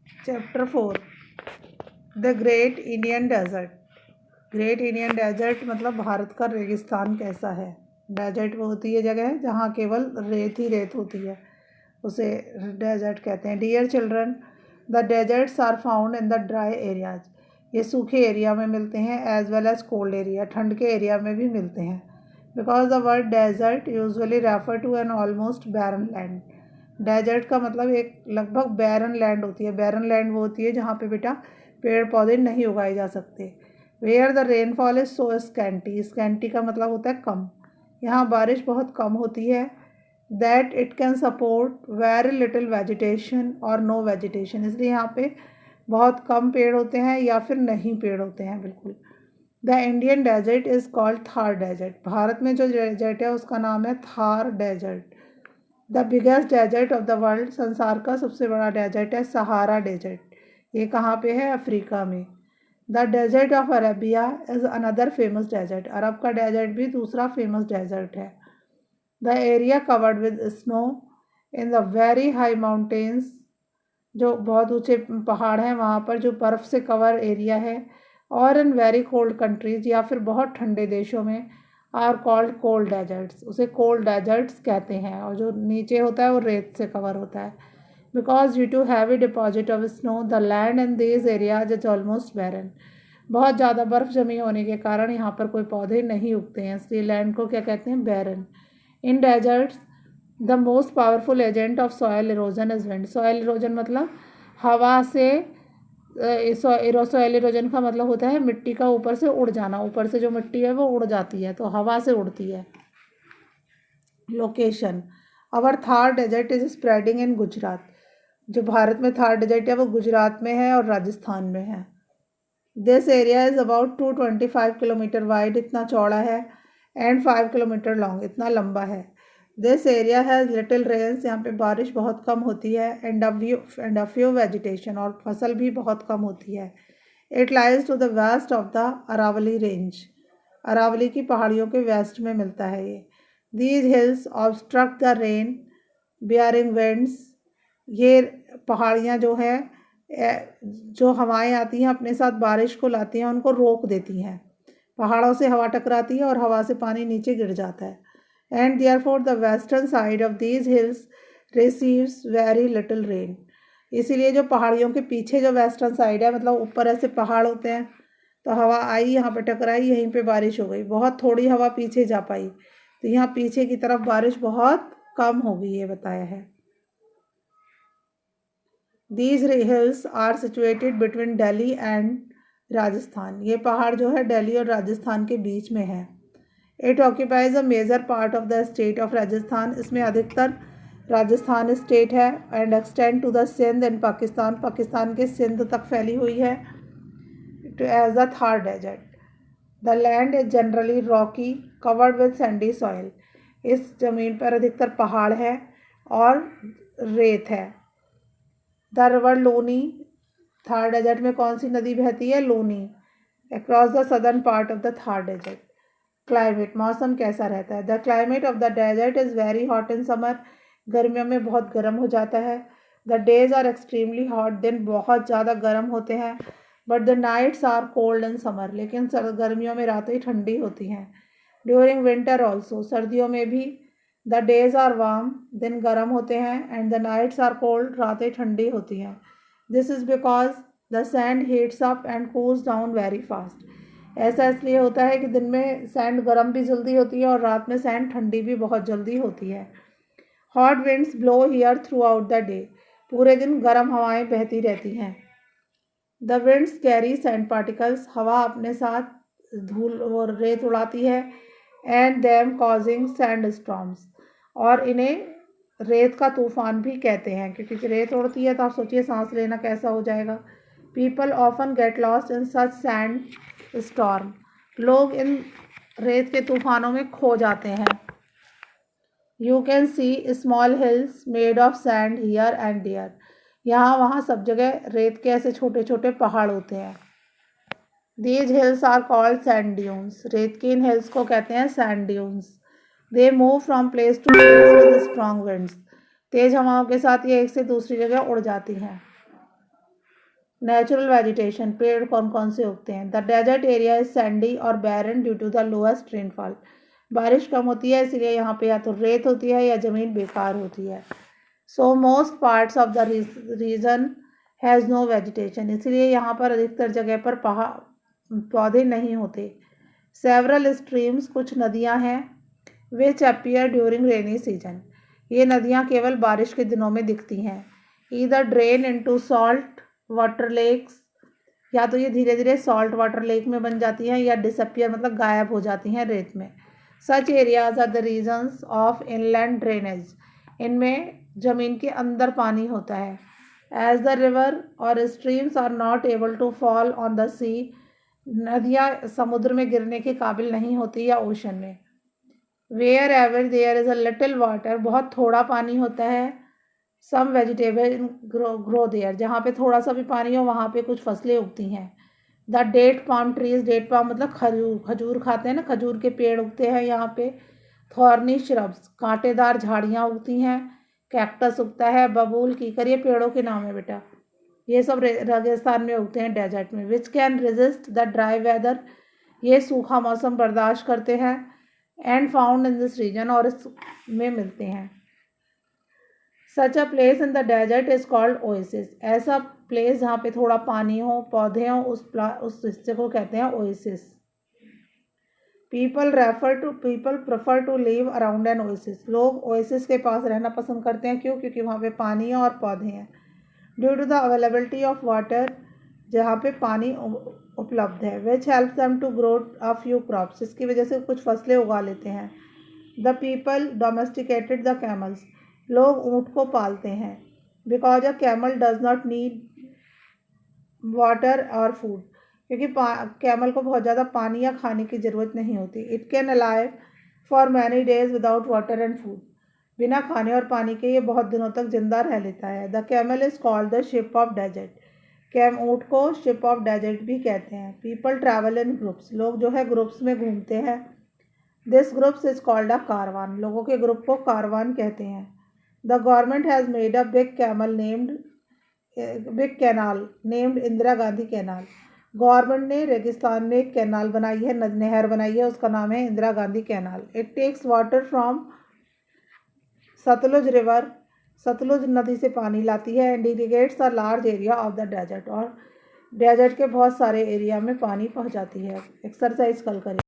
Chapter 4 the great Indian desert. Great Indian desert मतलब भारत का रेगिस्तान कैसा है। डेजर्ट वो होती है जगह जहाँ केवल रेत ही रेत होती है, उसे डेजर्ट कहते हैं। Dear children, the deserts are found in the dry areas. ये सूखे एरिया में मिलते हैं, as well as cold area, ठंड के एरिया में भी मिलते हैं। Because the word desert usually refer to an almost barren land. Desert का मतलब एक लगभग बैरन लैंड होती है। बैरन लैंड वो होती है जहाँ पे बेटा पेड़ पौधे नहीं उगाए जा सकते। Where the rainfall is so scanty. Scanty का मतलब होता है कम। यहाँ बारिश बहुत कम होती है। That it can support very little vegetation और नो वेजिटेशन। इसलिए यहाँ पे बहुत कम पेड़ होते हैं या फिर नहीं पेड़ होते हैं बिल्कुल। The Indian desert is called Thar desert. भारत में जो डेजर्ट है उसका नाम है Thar desert. The biggest desert of the world. संसार का सबसे बड़ा डेजर्ट है सहारा डेजर्ट। ये कहाँ पे है? अफ्रीका में। The desert of Arabia is another famous desert. अरब का डेजर्ट भी दूसरा फेमस डेजर्ट है। The area covered with snow in the very high mountains. जो बहुत ऊंचे पहाड़ हैं वहाँ पर जो बर्फ़ से कवर एरिया है। और इन वेरी कोल्ड कंट्रीज़, या फिर बहुत ठंडे देशों में, आर कॉल्ड कोल्ड डेजर्ट्स। उसे कोल्ड डेजर्ट्स कहते हैं। और जो नीचे होता है वो रेत से कवर होता है। Because due to heavy deposit of snow the land in these areas is almost barren. बहुत ज़्यादा बर्फ़ जमी होने के कारण यहाँ पर कोई पौधे नहीं उगते हैं, इसलिए लैंड को क्या कहते हैं? Barren. In deserts the most powerful agent of soil erosion is wind. Soil erosion मतलब हवा से, सॉयल इरोजन का मतलब होता है मिट्टी का ऊपर से उड़ जाना। ऊपर से जो मिट्टी है वो उड़ जाती है, तो हवा से उड़ती है। Location, our Thar desert is spreading in Gujarat. जो भारत में थार डेजर्ट है वो गुजरात में है और राजस्थान में है। This area is about 225 kilometre wide, इतना चौड़ा है, एंड 5 किलोमीटर लॉन्ग, इतना लंबा है। This area has little rains. यहाँ पे बारिश बहुत कम होती है। एंड अ फ्यू वेजिटेशन, और फसल भी बहुत कम होती है। It lies to the west of the Aravalli range. Aravalli की पहाड़ियों के वेस्ट में मिलता है ये। These hills obstruct the rain bearing winds. ये पहाड़ियाँ जो है जो हवाएं आती हैं अपने साथ बारिश को लाती हैं, उनको रोक देती हैं। पहाड़ों से हवा टकराती है और हवा से पानी नीचे गिर जाता है। And therefore the western side of these hills receives very little rain. इसीलिए जो पहाड़ियों के पीछे जो वेस्टर्न साइड है, मतलब ऊपर ऐसे पहाड़ होते हैं, तो हवा आई यहाँ पे टकराई, यहीं पे बारिश हो गई। बहुत थोड़ी हवा पीछे जा पाई, तो यहाँ पीछे की तरफ बारिश बहुत कम होगी, ये बताया है। These hills are situated between Delhi and Rajasthan. ये पहाड़ जो है दिल्ली और राजस्थान के बीच में है। It occupies a major part of the state of Rajasthan. इसमें अधिकतर राजस्थान स्टेट है। And extend to the Sindh in Pakistan. Pakistan के सिंध तक फैली हुई है। As the Thar desert. The land is generally rocky covered with sandy soil. इस ज़मीन पर अधिकतर पहाड़ है और रेत है। The river Luni. Thar desert में कौन सी नदी बहती है? Luni. Across the southern part of the Thar desert. Climate, मौसम कैसा रहता है? The climate of the desert is very hot in summer. गर्मियों में बहुत गर्म हो जाता है। The days are extremely hot. दिन बहुत ज़्यादा गर्म होते हैं। But the nights are cold in summer. लेकिन गर्मियों में रातें ठंडी होती हैं। ड्यूरिंग विंटर ऑल्सो, सर्दियों में भी। द डेज आर वार्म, दिन गर्म होते हैं। And the nights are cold, रातें ठंडी होती हैं। This is because the sand heats up and cools down very fast. ऐसा इसलिए होता है कि दिन में सैंड गर्म भी जल्दी होती है और रात में सैंड ठंडी भी बहुत जल्दी होती है। Hot winds blow here through out the day. पूरे दिन गर्म हवाएं बहती रहती हैं। The winds carry sand particles. हवा अपने साथ धूल और रेत उड़ाती है। And them causing sand storms. और इन्हें रेत का तूफान भी कहते हैं, क्योंकि रेत उड़ती है तो आप सोचिए सांस लेना कैसा हो जाएगा। People often get lost in such sand storm. लोग इन रेत के तूफानों में खो जाते हैं। You can see small hills made of sand here and there. यहाँ वहाँ सब जगह रेत के ऐसे छोटे छोटे पहाड़ होते हैं। These hills are called sand dunes. रेत की इन हिल्स को कहते हैं sand dunes. They move from place to place with strong winds. तेज हवाओं के साथ ये एक से दूसरी जगह उड़ जाती हैं। नेचुरल वेजिटेशन, पेड़ कौन कौन से उगते हैं। The desert area is sandy और barren due to the lowest rainfall. बारिश कम होती है इसलिए यहाँ पे या तो रेत होती है या ज़मीन बेकार होती है। So most parts of the region has no vegetation, इसलिए यहाँ पर अधिकतर जगह पर पौधे नहीं होते। सेवरल स्ट्रीम्स, कुछ नदियाँ हैं, which appear during rainy season, ये नदियाँ केवल बारिश के दिनों में दिखती हैं। Either drain into salt water lakes, या तो ये धीरे धीरे सॉल्ट वाटर लेक में बन जाती हैं या डिसअपियर मतलब गायब हो जाती हैं रेत में। Such areas are the regions of inland drainage, इनमें ज़मीन के अंदर पानी होता है। एज द रिवर और streams are not able to fall on the sea, नदियाँ समुद्र में गिरने के काबिल नहीं होती या ओशन में। Wherever there is a little water, बहुत थोड़ा पानी होता है। सम वेजिटेबल ग्रो देयर, जहाँ पे थोड़ा सा भी पानी हो वहाँ पे कुछ फसलें उगती हैं। The date palm trees, date palm मतलब खजूर खाते हैं ना, खजूर के पेड़ उगते हैं यहाँ पे। थॉर्नी श्रब्स, कांटेदार झाड़ियाँ उगती हैं। कैक्टस उगता है। बबूल, कीकर, ये पेड़ों के नाम है बेटा, ये सब रेगिस्तान में उगते हैं, डेजर्ट में। Which can resist the dry weather, ये सूखा मौसम बर्दाश्त करते हैं। And found in this region, और इसमें मिलते हैं। Such a place in the desert is called oasis, ऐसा प्लेस जहाँ पे थोड़ा पानी हो, पौधे हों, उस हिस्से को कहते हैं oasis. People prefer to live around an oasis, लोग ओएसिस के पास रहना पसंद करते हैं। क्यों? क्योंकि वहाँ पे पानी है और पौधे हैं। Due to the availability of water, जहाँ पे पानी उपलब्ध है। Which help them to grow a few crops, इसकी वजह से कुछ फसलें उगा लेते हैं। The people domesticated the camels, लोग ऊँट को पालते हैं। Because a camel does not need water और फूड, क्योंकि कैमल को बहुत ज़्यादा पानी या खाने की ज़रूरत नहीं होती। It can alive for many days without water and food, बिना खाने और पानी के ये बहुत दिनों तक जिंदा रह लेता है। The camel is called the ship of desert, ऊँट को शिप ऑफ डेजर्ट भी कहते हैं। पीपल ट्रैवल इन ग्रुप्स, लोग जो है ग्रुप्स में घूमते हैं। This groups is called a caravan, लोगों के ग्रुप को कारवान कहते हैं। The government has made a big canal named Indira Gandhi canal, government ने रेगिस्तान में एक कैनाल बनाई है, नहर बनाई है, उसका नाम है Indira Gandhi canal. It takes water from Sutlej river, Sutlej नदी से पानी लाती है। And irrigates a large area of the desert, और डेजर्ट के बहुत सारे एरिया में पानी पहुंचाती है। एक्सरसाइज कल करें।